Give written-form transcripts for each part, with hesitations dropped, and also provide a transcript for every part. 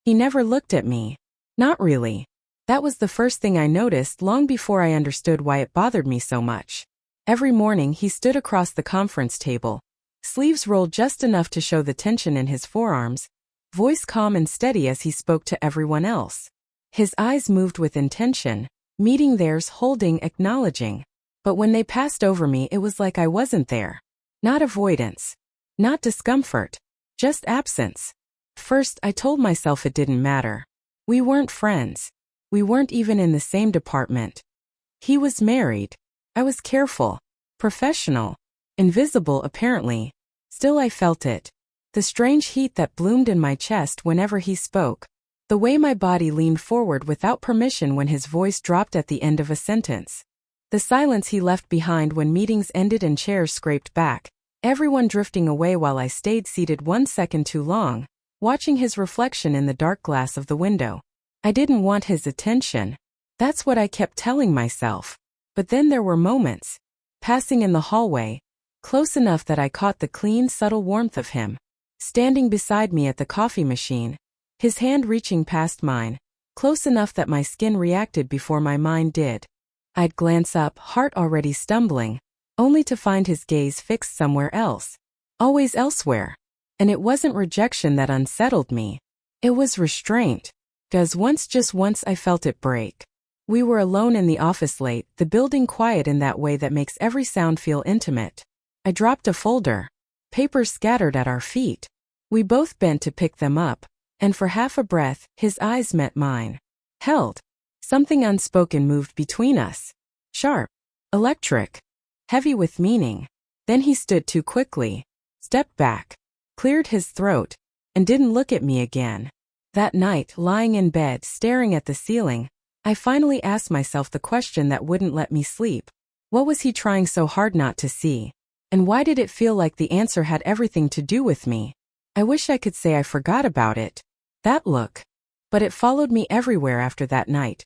He never looked at me. Not really. That was the first thing I noticed long before I understood why it bothered me so much. Every morning he stood across the conference table, sleeves rolled just enough to show the tension in his forearms, voice calm and steady as he spoke to everyone else. His eyes moved with intention, meeting theirs, holding, acknowledging. But when they passed over me, it was like I wasn't there. Not avoidance. Not discomfort. Just absence. First, I told myself it didn't matter. We weren't friends. We weren't even in the same department. He was married. I was careful. Professional. Invisible, apparently. Still I felt it. The strange heat that bloomed in my chest whenever he spoke. The way my body leaned forward without permission when his voice dropped at the end of a sentence. The silence he left behind when meetings ended and chairs scraped back, everyone drifting away while I stayed seated 1 second too long, watching his reflection in the dark glass of the window. I didn't want his attention. That's what I kept telling myself. But then there were moments. Passing in the hallway, close enough that I caught the clean, subtle warmth of him. Standing beside me at the coffee machine, his hand reaching past mine, close enough that my skin reacted before my mind did. I'd glance up, heart already stumbling, only to find his gaze fixed somewhere else. Always elsewhere. And it wasn't rejection that unsettled me. It was restraint. 'Cause just once I felt it break. We were alone in the office late, the building quiet in that way that makes every sound feel intimate. I dropped a folder. Papers scattered at our feet. We both bent to pick them up. And for half a breath, his eyes met mine. Held. Something unspoken moved between us. Sharp. Electric. Heavy with meaning. Then he stood too quickly. Stepped back. Cleared his throat. And didn't look at me again. That night, lying in bed, staring at the ceiling, I finally asked myself the question that wouldn't let me sleep. What was he trying so hard not to see? And why did it feel like the answer had everything to do with me? I wish I could say I forgot about it. That look. But it followed me everywhere after that night.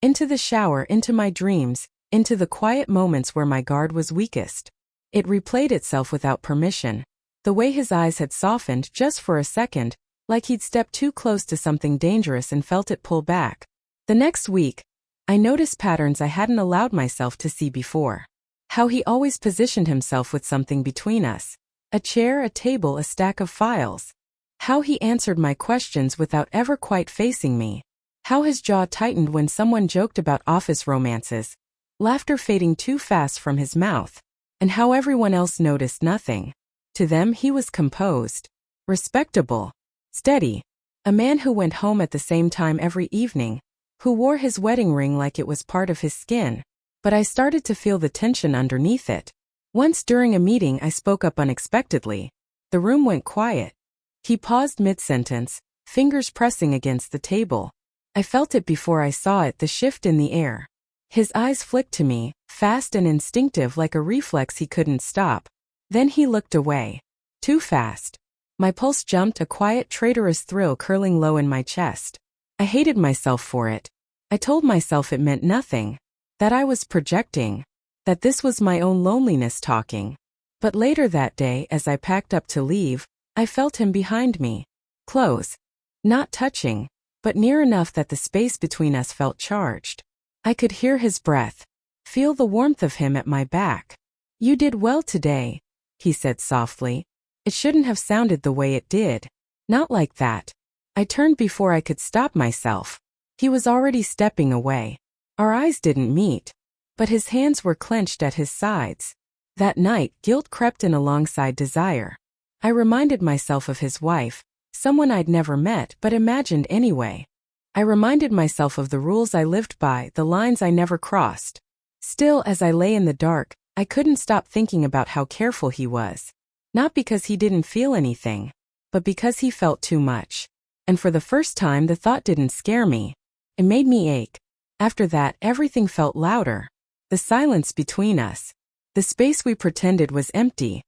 Into the shower, into my dreams, into the quiet moments where my guard was weakest. It replayed itself without permission. The way his eyes had softened just for a second, like he'd stepped too close to something dangerous and felt it pull back. The next week, I noticed patterns I hadn't allowed myself to see before. How he always positioned himself with something between us. A chair, a table, a stack of files. How he answered my questions without ever quite facing me. How his jaw tightened when someone joked about office romances. Laughter fading too fast from his mouth. And how everyone else noticed nothing. To them he was composed. Respectable. Steady. A man who went home at the same time every evening. Who wore his wedding ring like it was part of his skin. But I started to feel the tension underneath it. Once during a meeting I spoke up unexpectedly. The room went quiet. He paused mid-sentence, fingers pressing against the table. I felt it before I saw it, the shift in the air. His eyes flicked to me, fast and instinctive like a reflex he couldn't stop. Then he looked away. Too fast. My pulse jumped, a quiet, traitorous thrill curling low in my chest. I hated myself for it. I told myself it meant nothing. That I was projecting. That this was my own loneliness talking. But later that day, as I packed up to leave, I felt him behind me. Close. Not touching, but near enough that the space between us felt charged. I could hear his breath. Feel the warmth of him at my back. "You did well today," he said softly. It shouldn't have sounded the way it did. Not like that. I turned before I could stop myself. He was already stepping away. Our eyes didn't meet. But his hands were clenched at his sides. That night, guilt crept in alongside desire. I reminded myself of his wife, someone I'd never met but imagined anyway. I reminded myself of the rules I lived by, the lines I never crossed. Still, as I lay in the dark, I couldn't stop thinking about how careful he was. Not because he didn't feel anything, but because he felt too much. And for the first time, the thought didn't scare me. It made me ache. After that, everything felt louder. The silence between us. The space we pretended was empty.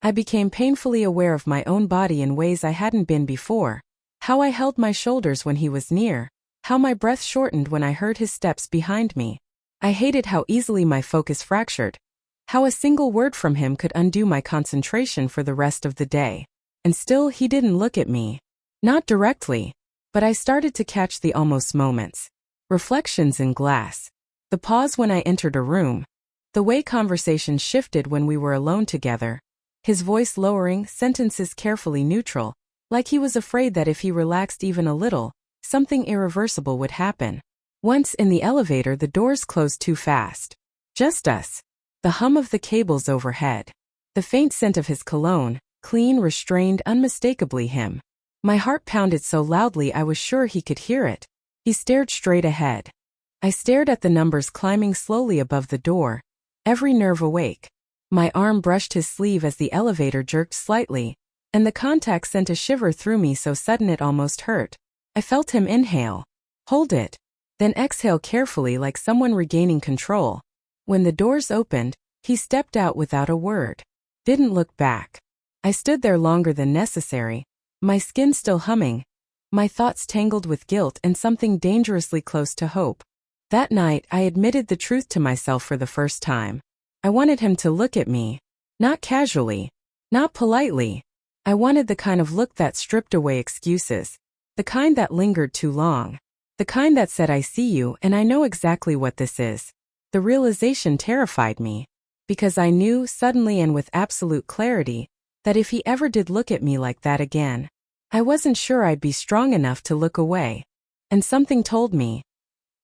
I became painfully aware of my own body in ways I hadn't been before. How I held my shoulders when he was near. How my breath shortened when I heard his steps behind me. I hated how easily my focus fractured. How a single word from him could undo my concentration for the rest of the day. And still he didn't look at me. Not directly. But I started to catch the almost moments. Reflections in glass. The pause when I entered a room. The way conversation shifted when we were alone together. His voice lowering, sentences carefully neutral, like he was afraid that if he relaxed even a little, something irreversible would happen. Once in the elevator, the doors closed too fast. Just us. The hum of the cables overhead. The faint scent of his cologne, clean, restrained, unmistakably him. My heart pounded so loudly I was sure he could hear it. He stared straight ahead. I stared at the numbers climbing slowly above the door, every nerve awake. My arm brushed his sleeve as the elevator jerked slightly, and the contact sent a shiver through me so sudden it almost hurt. I felt him inhale, hold it, then exhale carefully like someone regaining control. When the doors opened, he stepped out without a word. Didn't look back. I stood there longer than necessary, my skin still humming, my thoughts tangled with guilt and something dangerously close to hope. That night, I admitted the truth to myself for the first time. I wanted him to look at me. Not casually. Not politely. I wanted the kind of look that stripped away excuses. The kind that lingered too long. The kind that said, I see you and I know exactly what this is. The realization terrified me. Because I knew, suddenly and with absolute clarity, that if he ever did look at me like that again, I wasn't sure I'd be strong enough to look away. And something told me,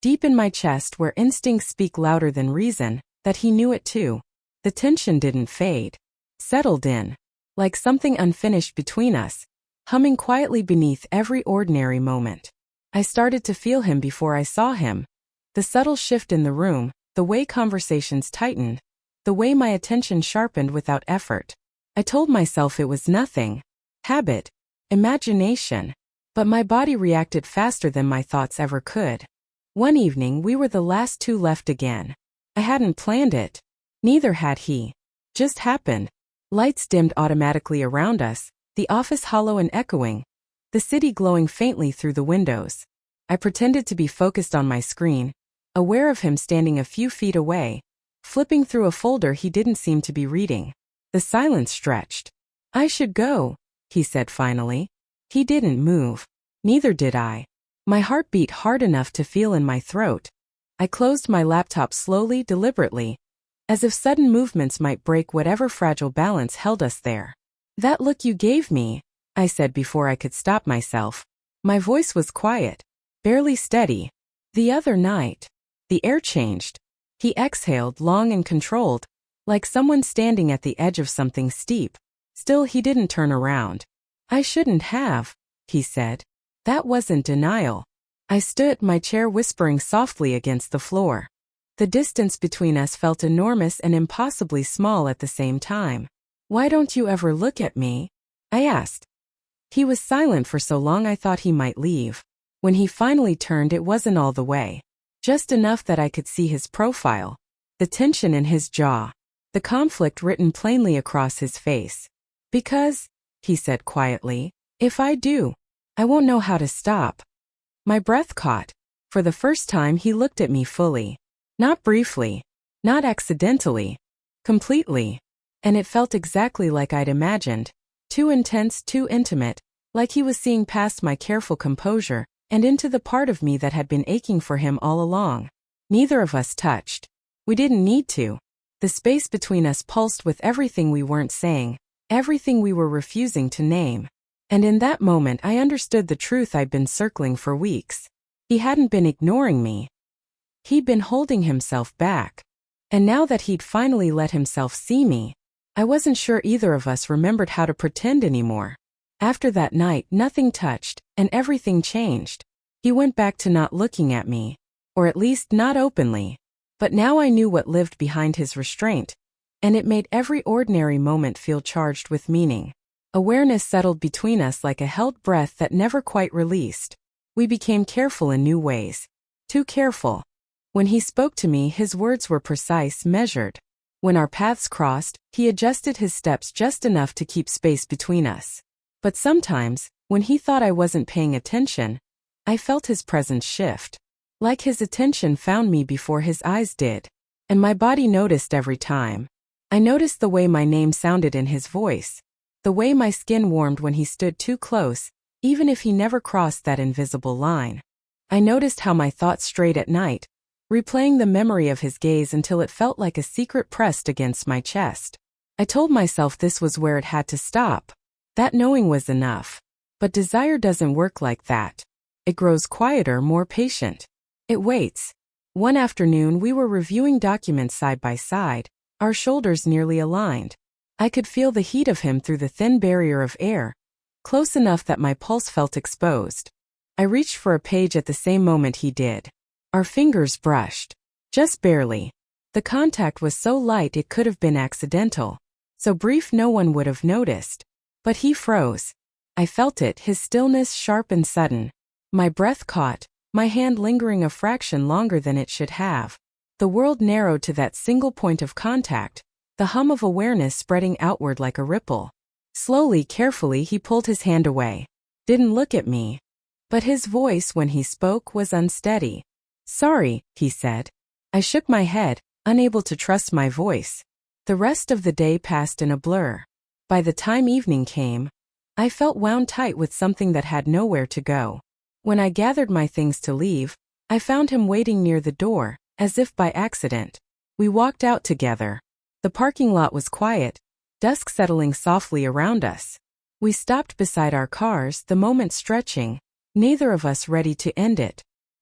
deep in my chest where instincts speak louder than reason, that he knew it too. The tension didn't fade. Settled in. Like something unfinished between us, humming quietly beneath every ordinary moment. I started to feel him before I saw him. The subtle shift in the room, the way conversations tightened, the way my attention sharpened without effort. I told myself it was nothing. Habit. Imagination. But my body reacted faster than my thoughts ever could. One evening we were the last two left again. I hadn't planned it. Neither had he. Just happened. Lights dimmed automatically around us, the office hollow and echoing, the city glowing faintly through the windows. I pretended to be focused on my screen, aware of him standing a few feet away, flipping through a folder he didn't seem to be reading. The silence stretched. I should go, he said finally. He didn't move. Neither did I. My heart beat hard enough to feel in my throat. I closed my laptop slowly, deliberately, as if sudden movements might break whatever fragile balance held us there. That look you gave me, I said before I could stop myself. My voice was quiet, barely steady. The other night. The air changed. He exhaled long and controlled, like someone standing at the edge of something steep. Still he didn't turn around. I shouldn't have, he said. That wasn't denial. I stood, my chair whispering softly against the floor. The distance between us felt enormous and impossibly small at the same time. Why don't you ever look at me? I asked. He was silent for so long I thought he might leave. When he finally turned, it wasn't all the way. Just enough that I could see his profile. The tension in his jaw. The conflict written plainly across his face. Because, he said quietly, if I do, I won't know how to stop. My breath caught. For the first time he looked at me fully. Not briefly. Not accidentally. Completely. And it felt exactly like I'd imagined. Too intense, too intimate, like he was seeing past my careful composure and into the part of me that had been aching for him all along. Neither of us touched. We didn't need to. The space between us pulsed with everything we weren't saying, everything we were refusing to name. And in that moment I understood the truth I'd been circling for weeks. He hadn't been ignoring me. He'd been holding himself back. And now that he'd finally let himself see me, I wasn't sure either of us remembered how to pretend anymore. After that night, nothing touched, and everything changed. He went back to not looking at me. Or at least not openly. But now I knew what lived behind his restraint. And it made every ordinary moment feel charged with meaning. Awareness settled between us like a held breath that never quite released. We became careful in new ways. Too careful. When he spoke to me, his words were precise, measured. When our paths crossed, he adjusted his steps just enough to keep space between us. But sometimes, when he thought I wasn't paying attention, I felt his presence shift. Like his attention found me before his eyes did. And my body noticed every time. I noticed the way my name sounded in his voice. The way my skin warmed when he stood too close, even if he never crossed that invisible line. I noticed how my thoughts strayed at night, replaying the memory of his gaze until it felt like a secret pressed against my chest. I told myself this was where it had to stop. That knowing was enough. But desire doesn't work like that. It grows quieter, more patient. It waits. One afternoon we were reviewing documents side by side, our shoulders nearly aligned. I could feel the heat of him through the thin barrier of air, close enough that my pulse felt exposed. I reached for a page at the same moment he did. Our fingers brushed. Just barely. The contact was so light it could have been accidental. So brief no one would have noticed. But he froze. I felt it, his stillness sharp and sudden. My breath caught, my hand lingering a fraction longer than it should have. The world narrowed to that single point of contact, the hum of awareness spreading outward like a ripple. Slowly, carefully, he pulled his hand away. Didn't look at me. But his voice, when he spoke, was unsteady. "Sorry," he said. I shook my head, unable to trust my voice. The rest of the day passed in a blur. By the time evening came, I felt wound tight with something that had nowhere to go. When I gathered my things to leave, I found him waiting near the door, as if by accident. We walked out together. The parking lot was quiet, dusk settling softly around us. We stopped beside our cars, the moment stretching, neither of us ready to end it.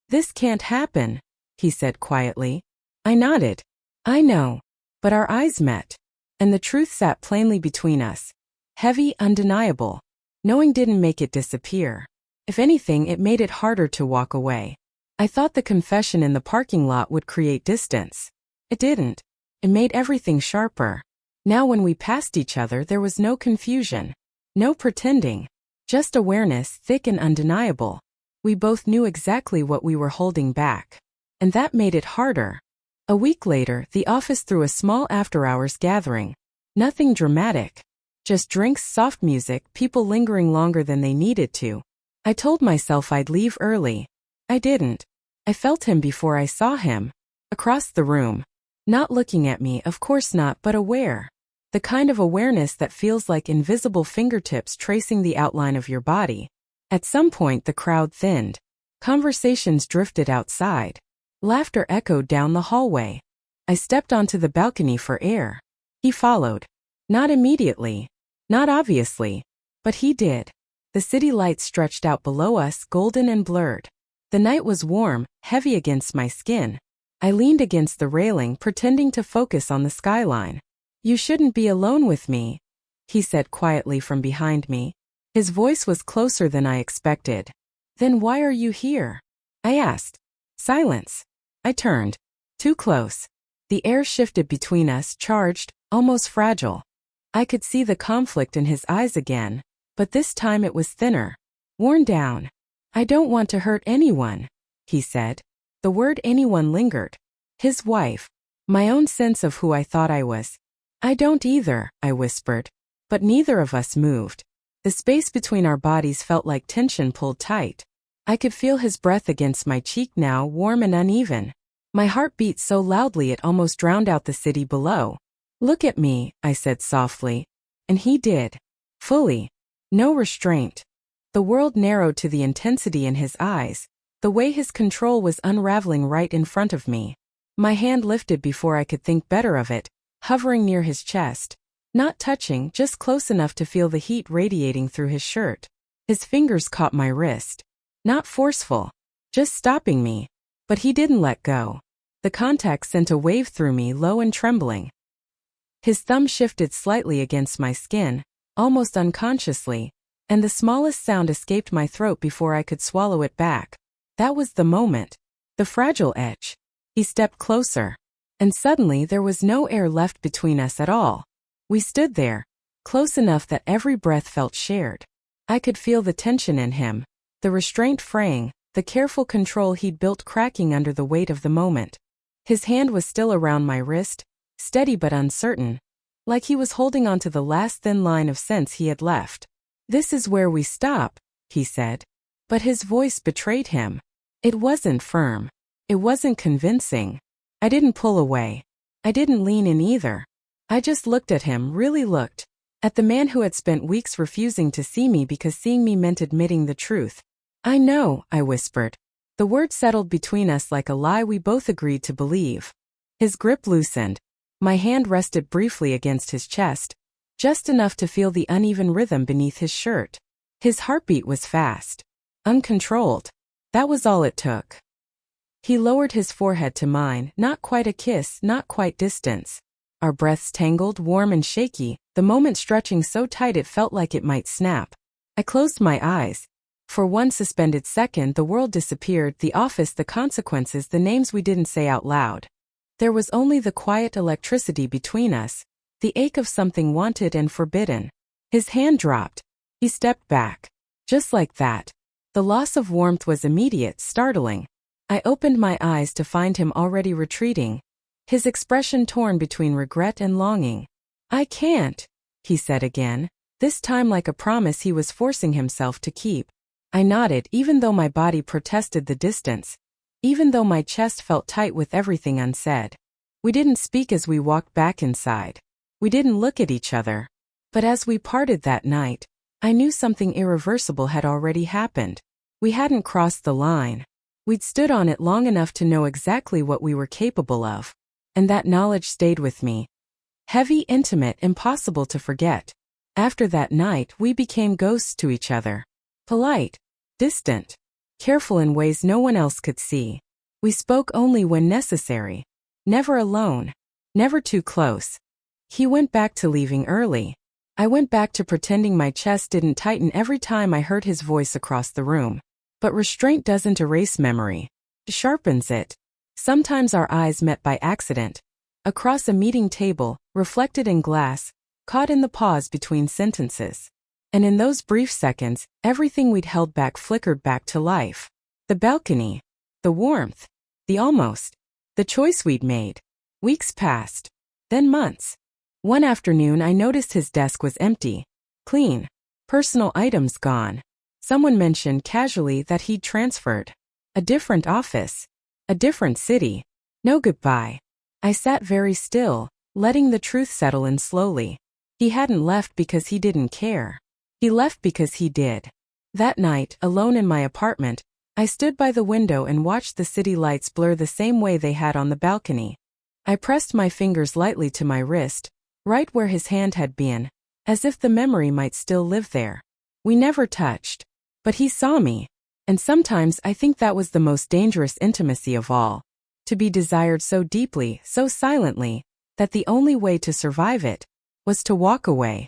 "This can't happen," he said quietly. I nodded. "I know." But our eyes met, and the truth sat plainly between us. Heavy, undeniable. Knowing didn't make it disappear. If anything, it made it harder to walk away. I thought the confession in the parking lot would create distance. It didn't. It made everything sharper. Now when we passed each other, there was no confusion. No pretending. Just awareness, thick and undeniable. We both knew exactly what we were holding back. And that made it harder. A week later, the office threw a small after-hours gathering. Nothing dramatic. Just drinks, soft music, people lingering longer than they needed to. I told myself I'd leave early. I didn't. I felt him before I saw him. Across the room. Not looking at me, of course not, but aware. The kind of awareness that feels like invisible fingertips tracing the outline of your body. At some point the crowd thinned. Conversations drifted outside. Laughter echoed down the hallway. I stepped onto the balcony for air. He followed. Not immediately. Not obviously. But he did. The city lights stretched out below us, golden and blurred. The night was warm, heavy against my skin. I leaned against the railing, pretending to focus on the skyline. "You shouldn't be alone with me," he said quietly from behind me. His voice was closer than I expected. "Then why are you here?" I asked. Silence. I turned. Too close. The air shifted between us, charged, almost fragile. I could see the conflict in his eyes again, but this time it was thinner. Worn down. "I don't want to hurt anyone," he said. The word anyone lingered. His wife. My own sense of who I thought I was. "I don't either," I whispered. But neither of us moved. The space between our bodies felt like tension pulled tight. I could feel his breath against my cheek now, warm and uneven. My heart beat so loudly it almost drowned out the city below. "Look at me," I said softly. And he did. Fully. No restraint. The world narrowed to the intensity in his eyes, the way his control was unraveling right in front of me. My hand lifted before I could think better of it, hovering near his chest. Not touching, just close enough to feel the heat radiating through his shirt. His fingers caught my wrist. Not forceful. Just stopping me. But he didn't let go. The contact sent a wave through me, low and trembling. His thumb shifted slightly against my skin, almost unconsciously, and the smallest sound escaped my throat before I could swallow it back. That was the moment. The fragile edge. He stepped closer. And suddenly there was no air left between us at all. We stood there, close enough that every breath felt shared. I could feel the tension in him, the restraint fraying, the careful control he'd built cracking under the weight of the moment. His hand was still around my wrist, steady but uncertain, like he was holding on to the last thin line of sense he had left. "This is where we stop," he said. But his voice betrayed him. It wasn't firm. It wasn't convincing. I didn't pull away. I didn't lean in either. I just looked at him, really looked. At the man who had spent weeks refusing to see me because seeing me meant admitting the truth. "I know," I whispered. The word settled between us like a lie we both agreed to believe. His grip loosened. My hand rested briefly against his chest, just enough to feel the uneven rhythm beneath his shirt. His heartbeat was fast. Uncontrolled. That was all it took. He lowered his forehead to mine, not quite a kiss, not quite distance. Our breaths tangled, warm and shaky, the moment stretching so tight it felt like it might snap. I closed my eyes. For one suspended second, the world disappeared, the office, the consequences, the names we didn't say out loud. There was only the quiet electricity between us, the ache of something wanted and forbidden. His hand dropped. He stepped back. Just like that. The loss of warmth was immediate, startling. I opened my eyes to find him already retreating, his expression torn between regret and longing. "I can't," he said again, this time like a promise he was forcing himself to keep. I nodded, even though my body protested the distance, even though my chest felt tight with everything unsaid. We didn't speak as we walked back inside. We didn't look at each other. But as we parted that night, I knew something irreversible had already happened. We hadn't crossed the line. We'd stood on it long enough to know exactly what we were capable of. And that knowledge stayed with me. Heavy, intimate, impossible to forget. After that night, we became ghosts to each other. Polite, distant, careful in ways no one else could see. We spoke only when necessary. Never alone. Never too close. He went back to leaving early. I went back to pretending my chest didn't tighten every time I heard his voice across the room. But restraint doesn't erase memory. It sharpens it. Sometimes our eyes met by accident. Across a meeting table, reflected in glass, caught in the pause between sentences. And in those brief seconds, everything we'd held back flickered back to life. The balcony. The warmth. The almost. The choice we'd made. Weeks passed. Then months. One afternoon I noticed his desk was empty. Clean. Personal items gone. Someone mentioned casually that he'd transferred. A different office. A different city. No goodbye. I sat very still, letting the truth settle in slowly. He hadn't left because he didn't care. He left because he did. That night, alone in my apartment, I stood by the window and watched the city lights blur the same way they had on the balcony. I pressed my fingers lightly to my wrist, right where his hand had been, as if the memory might still live there. We never touched. But he saw me. And sometimes I think that was the most dangerous intimacy of all. To be desired so deeply, so silently, that the only way to survive it was to walk away.